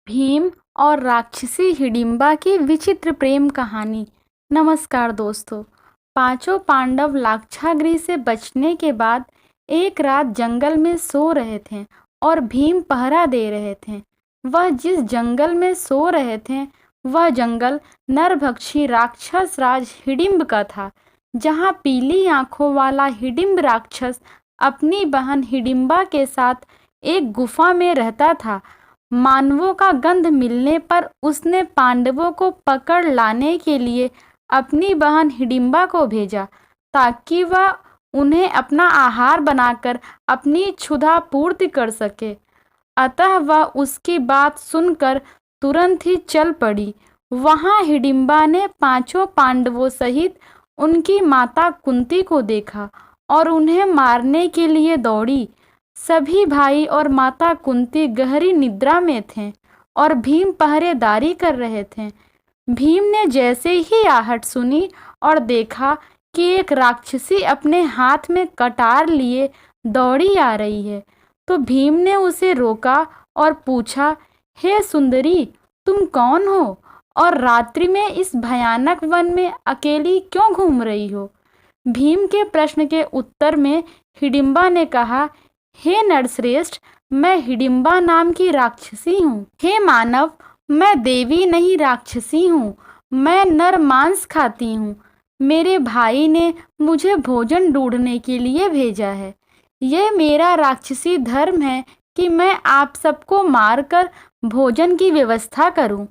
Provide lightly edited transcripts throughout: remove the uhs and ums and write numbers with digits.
भीम और राक्षसी हिडिंबा की विचित्र प्रेम कहानी। नमस्कार दोस्तों। पांचों पांडव लाक्षागृह से बचने के बाद एक रात जंगल में सो रहे थे और भीम पहरा दे रहे थे। वह जिस जंगल में सो रहे थे वह जंगल नरभक्षी राक्षस राज हिडिंब का था, जहाँ पीली आंखों वाला हिडिंब राक्षस अपनी बहन हिडिंबा के साथ एक गुफा में रहता था। मानवों का गंध मिलने पर उसने पांडवों को पकड़ लाने के लिए अपनी बहन हिडिंबा को भेजा, ताकि वह उन्हें अपना आहार बनाकर अपनी क्षुधा पूर्ति कर सके। अतः वह उसकी बात सुनकर तुरंत ही चल पड़ी। वहां हिडिंबा ने पांचों पांडवों सहित उनकी माता कुंती को देखा और उन्हें मारने के लिए दौड़ी। सभी भाई और माता कुंती गहरी निद्रा में थे और भीम पहरेदारी कर रहे थे। भीम ने जैसे ही आहट सुनी और देखा कि एक राक्षसी अपने हाथ में कटार लिए दौड़ी आ रही है, तो भीम ने उसे रोका और पूछा, हे सुंदरी, तुम कौन हो और रात्रि में इस भयानक वन में अकेली क्यों घूम रही हो? भीम के प्रश्न के उत्तर में हिडिंबा ने कहा, हे नरश्रेष्ठ, मैं हिडिंबा नाम की राक्षसी हूँ। हे मानव, मैं देवी नहीं राक्षसी हूँ। मैं नर मांस खाती हूँ। मेरे भाई ने मुझे भोजन ढूंढने के लिए भेजा है। यह मेरा राक्षसी धर्म है कि मैं आप सबको मारकर भोजन की व्यवस्था करूं।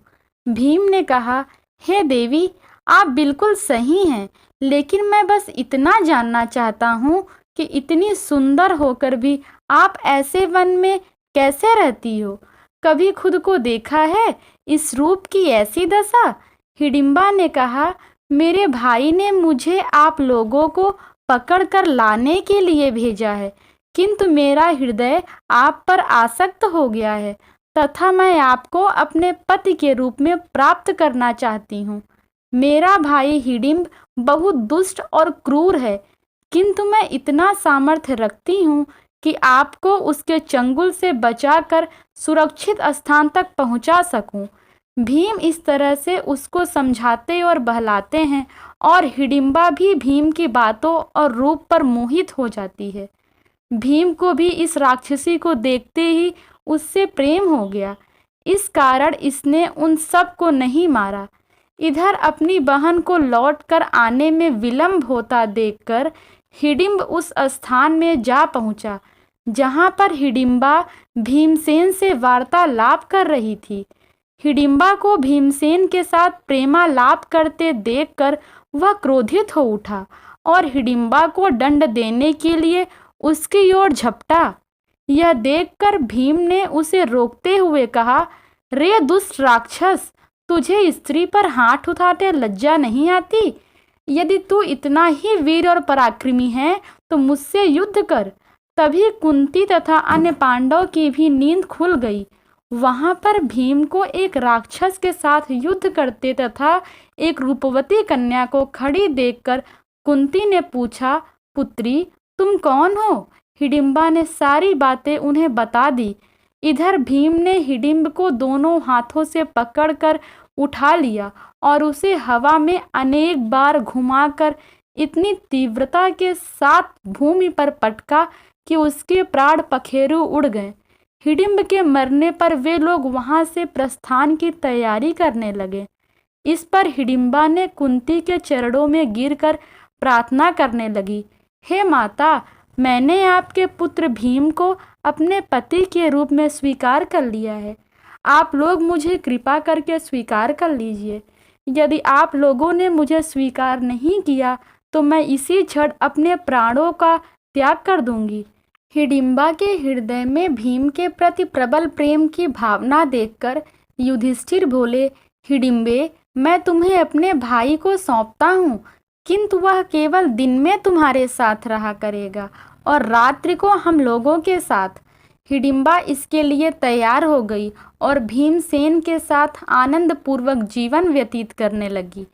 भीम ने कहा, हे देवी, आप बिल्कुल सही हैं, लेकिन मैं बस इतना जानना चाहता हूँ कि इतनी सुंदर होकर भी आप ऐसे वन में कैसे रहती हो? कभी खुद को देखा है इस रूप की ऐसी दशा? हिडिंबा ने कहा, मेरे भाई ने मुझे आप लोगों को पकड़ कर लाने के लिए भेजा है, किंतु मेरा हृदय आप पर आसक्त हो गया है तथा मैं आपको अपने पति के रूप में प्राप्त करना चाहती हूँ। मेरा भाई हिडिंब बहुत दुष्ट और क्रूर है, किंतु मैं इतना सामर्थ्य रखती हूँ कि आपको उसके चंगुल से बचाकर सुरक्षित स्थान तक पहुँचा सकूँ। भीम इस तरह से उसको समझाते और बहलाते हैं और हिडिंबा भी भीम की बातों और रूप पर मोहित हो जाती है। भीम को भी इस राक्षसी को देखते ही उससे प्रेम हो गया। इस कारण इसने उन सब को नहीं मारा। इधर अपनी बहन को लौटकर आने में विलंब होता देखकर हिडिंब उस स्थान में जा पहुंचा जहां पर हिडिंबा भीमसेन से वार्तालाप कर रही थी। हिडिंबा को भीमसेन के साथ प्रेमालाप करते देखकर वह क्रोधित हो उठा और हिडिंबा को दंड देने के लिए उसकी ओर झपटा। यह देखकर भीम ने उसे रोकते हुए कहा, रे दुष्ट राक्षस, तुझे स्त्री पर हाथ उठाते लज्जा नहीं आती? यदि तू इतना ही वीर और पराक्रमी है तो मुझसे युद्ध कर। तभी कुंती तथा अन्य पांडव की भी नींद खुल गई। वहां पर भीम को एक राक्षस के साथ युद्ध करते तथा एक रूपवती कन्या को खड़ी देखकर कुंती ने पूछा, पुत्री, तुम कौन हो? हिडिंबा ने सारी बातें उन्हें बता दी। इधर भीम ने हिडिंब को दोनों हाथों से पकड़कर उठा लिया और उसे हवा में अनेक बार घुमाकर इतनी तीव्रता के साथ भूमि पर पटका कि उसके प्राण पखेरु उड़ गए। हिडिंब के मरने पर वे लोग वहां से प्रस्थान की तैयारी करने लगे। इस पर हिडिंबा ने कुंती के चरणों में गिरकर प्रार्थना करने लगी, हे माता, मैंने आपके पुत्र भीम को अपने पति के रूप में स्वीकार कर लिया है। आप लोग मुझे कृपा करके स्वीकार कर लीजिए। यदि आप लोगों ने मुझे स्वीकार नहीं किया तो मैं इसी क्षण अपने प्राणों का त्याग कर दूंगी। हिडिंबा के हृदय में भीम के प्रति प्रबल प्रेम की भावना देखकर युधिष्ठिर बोले, हिडिंबे, मैं तुम्हें अपने भाई को सौंपता हूँ, किंतु वह केवल दिन में तुम्हारे साथ रहा करेगा और रात्रि को हम लोगों के साथ। हिडिंबा इसके लिए तैयार हो गई और भीमसेन के साथ आनंद पूर्वक जीवन व्यतीत करने लगी।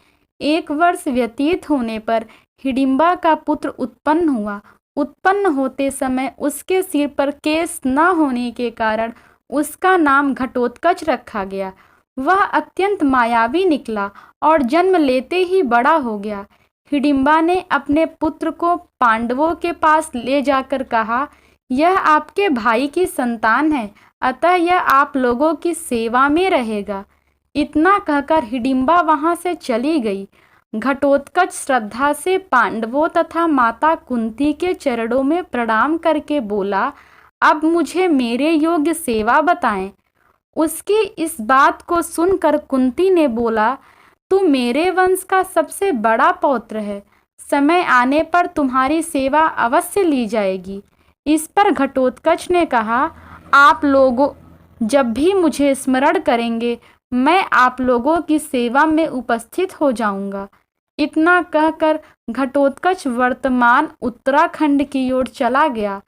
1 वर्ष व्यतीत होने पर हिडिंबा का पुत्र उत्पन्न हुआ। उत्पन्न होते समय उसके सिर पर केश न होने के कारण उसका नाम घटोत्कच रखा गया। वह अत्यंत मायावी निकला और जन्म लेते ही बड़ा हो गया। हिडिंबा ने अपने पुत्र को पांडवों के पास ले जाकर कहा, यह आपके भाई की संतान है, अतः यह आप लोगों की सेवा में रहेगा। इतना कहकर हिडिंबा वहां से चली गई। घटोत्कच श्रद्धा से पांडवों तथा माता कुंती के चरणों में प्रणाम करके बोला, अब मुझे मेरे योग्य सेवा बताएं। उसकी इस बात को सुनकर कुंती ने बोला, तू मेरे वंश का सबसे बड़ा पौत्र है, समय आने पर तुम्हारी सेवा अवश्य ली जाएगी। इस पर घटोत्कच ने कहा, आप लोगों जब भी मुझे स्मरण करेंगे मैं आप लोगों की सेवा में उपस्थित हो जाऊंगा। इतना कहकर घटोत्कच वर्तमान उत्तराखंड की ओर चला गया।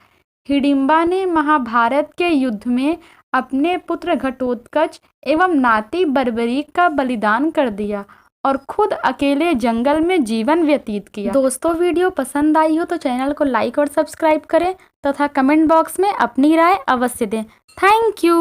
हिडिंबा ने महाभारत के युद्ध में अपने पुत्र घटोत्कच एवं नाती बर्बरीक का बलिदान कर दिया और खुद अकेले जंगल में जीवन व्यतीत किया। दोस्तों, वीडियो पसंद आई हो तो चैनल को लाइक और सब्सक्राइब करें तथा कमेंट बॉक्स में अपनी राय अवश्य दें। Thank you.